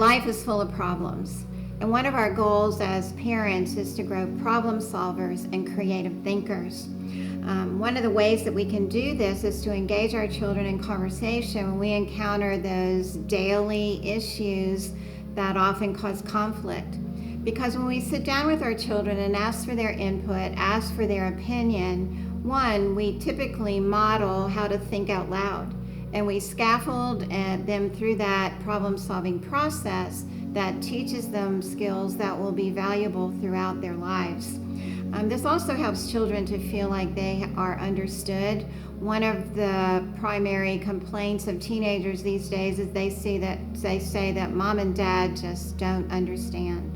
life is full of problems. And one of our goals as parents is to grow problem solvers and creative thinkers. One of the ways that we can do this is to engage our children in conversation when we encounter those daily issues that often cause conflict. Because when we sit down with our children and ask for their input, ask for their opinion, one, we typically model how to think out loud. And we scaffold them through that problem-solving process that teaches them skills that will be valuable throughout their lives. This also helps children to feel like they are understood. One of the primary complaints of teenagers these days is they say that mom and dad just don't understand.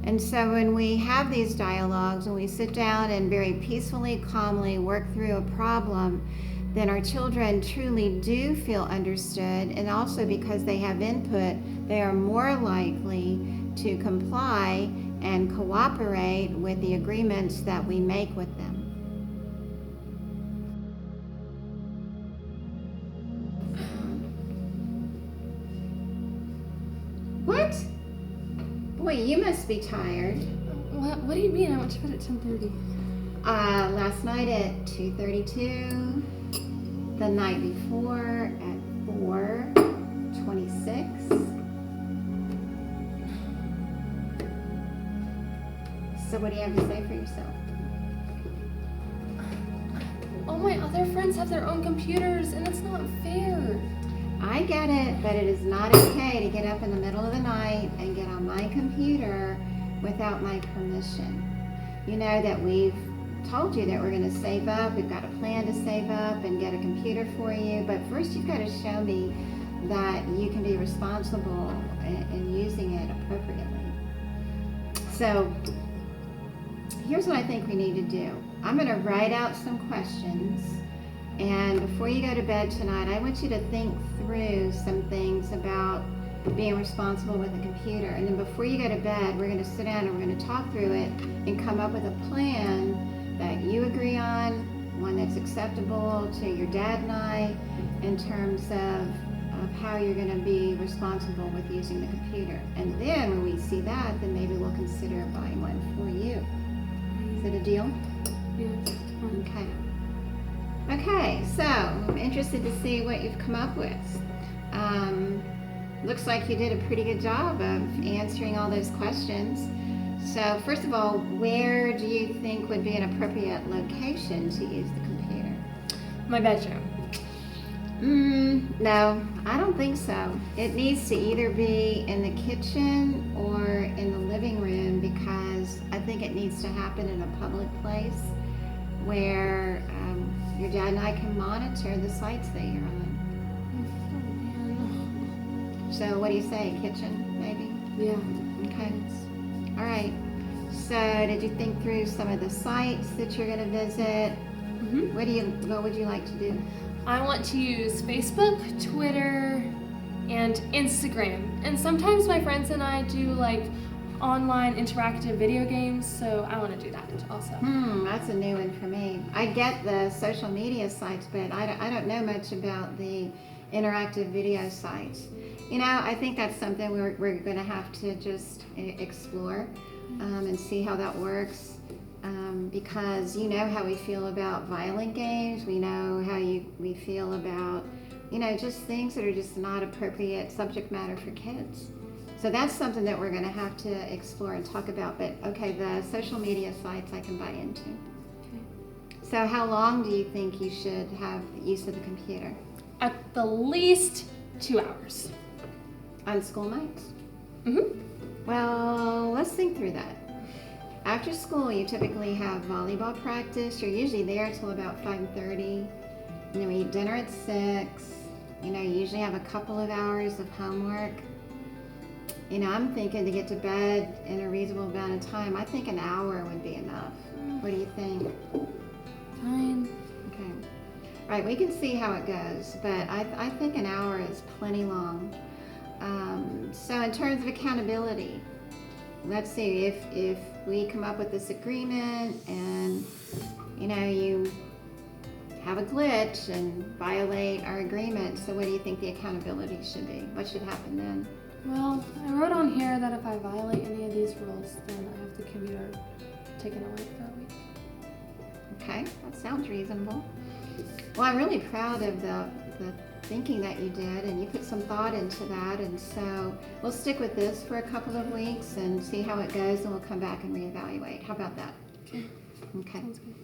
And so when we have these dialogues, when we sit down and very peacefully, calmly work through a problem, then our children truly do feel understood, and also because they have input, they are more likely to comply and cooperate with the agreements that we make with them. What? Boy, you must be tired. What do you mean? I went to bed at 10:30. Last night at 2:32. The night before at 4:26. So what do you have to say for yourself? All my other friends have their own computers, and it's not fair. I get it, but it is not okay to get up in the middle of the night and get on my computer without my permission. You know that we've told you that we're going to save up. We've got a plan to save up and get a computer for you, but first you've got to show me that you can be responsible in using it appropriately. So here's what I think we need to do. I'm going to write out some questions, and before you go to bed tonight, I want you to think through some things about being responsible with a computer. And then before you go to bed, we're going to sit down and we're going to talk through it and come up with a plan that you agree on, one that's acceptable to your dad and I in terms of how you're going to be responsible with using the computer. And then when we see that, then maybe we'll consider buying one for you. Is it a deal? Yes. Okay, so I'm interested to see what you've come up with. Looks like you did a pretty good job of answering all those questions. So first of all, where do you think would be an appropriate location to use the computer? My bedroom. No, I don't think so. It needs to either be in the kitchen or in the living room, because I think it needs to happen in a public place where your dad and I can monitor the sites that you're on. So what do you say, kitchen maybe? Yeah. Okay. All right. So did you think through some of the sites that you're going to visit? Mm-hmm. What would you like to do? I want to use Facebook, Twitter, and Instagram. And sometimes my friends and I do like online interactive video games, so I want to do that also. That's a new one for me. I get the social media sites, but I don't know much about the interactive video sites. You know, I think that's something we're going to have to just explore and see how that works. Because you know how we feel about violent games. We know how we feel about, just things that are just not appropriate subject matter for kids. So that's something that we're going to have to explore and talk about. But okay, the social media sites I can buy into. Okay. So how long do you think you should have use of the computer? At the least 2 hours. On school nights? Mm-hmm. Well, let's think through that. After school, you typically have volleyball practice. You're usually there till about 5:30. And then we eat dinner at 6. You usually have a couple of hours of homework. I'm thinking to get to bed in a reasonable amount of time. I think an hour would be enough. What do you think? Fine. Okay. All right, we can see how it goes, but I think an hour is plenty long. So in terms of accountability, let's see if we come up with this agreement and you have a glitch and violate our agreement. So what do you think the accountability should be? What should happen then? Well, I wrote on here that if I violate any of these rules, then I have the computer taken away for a week. Okay, that sounds reasonable. Well, I'm really proud of the thinking that you did, and you put some thought into that, and so we'll stick with this for a couple of weeks and see how it goes, and we'll come back and reevaluate. How about that? Okay. Okay. Sounds good.